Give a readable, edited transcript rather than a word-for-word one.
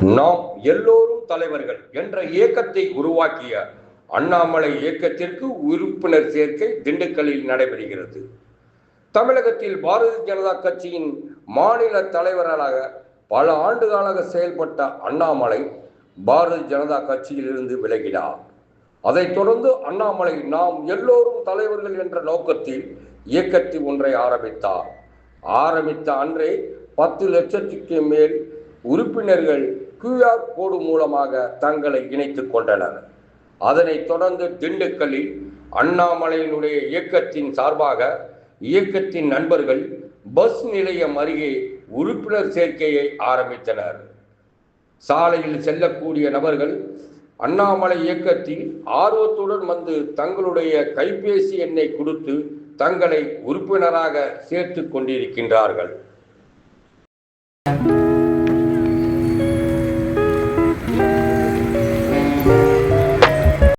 நாம் எல்லோரும் தலைவர்கள் என்ற இயக்கத்தை உருவாக்கிய அண்ணாமலை இயக்கத்திற்கு உறுப்பினர் சேர்க்கை திண்டுக்கல்லில் நடைபெறுகிறது. தமிழகத்தில் பாரதிய ஜனதா கட்சியின் மாநில தலைவராக பல ஆண்டுகளாக செயல்பட்ட அண்ணாமலை பாரதிய ஜனதா கட்சியிலிருந்து விலகினார். அதைத் தொடர்ந்து அண்ணாமலை நாம் எல்லோரும் தலைவர்கள் என்ற நோக்கத்தில் இயக்கத்தை ஒன்றை ஆரம்பித்தார். ஆரம்பித்த அன்றே 10 லட்சத்துக்கு மேல் உறுப்பினர்கள் QR கோடு மூலமாக தங்களை இணைத்துக் கொண்டனர். அதனைத் தொடர்ந்து திண்டுக்கல்லில் அண்ணாமலையினுடைய இயக்கத்தின் சார்பாக இயக்கத்தின் நண்பர்கள் பஸ் நிலையம் அருகே உறுப்பினர் சேர்க்கையை ஆரம்பித்தனர். சாலையில் செல்லக்கூடிய நபர்கள் அண்ணாமலை இயக்கத்தில் ஆர்வத்துடன் வந்து தங்களுடைய கைபேசி எண்ணை கொடுத்து தங்களை உறுப்பினராக சேர்த்து கொண்டிருக்கின்றார்கள்.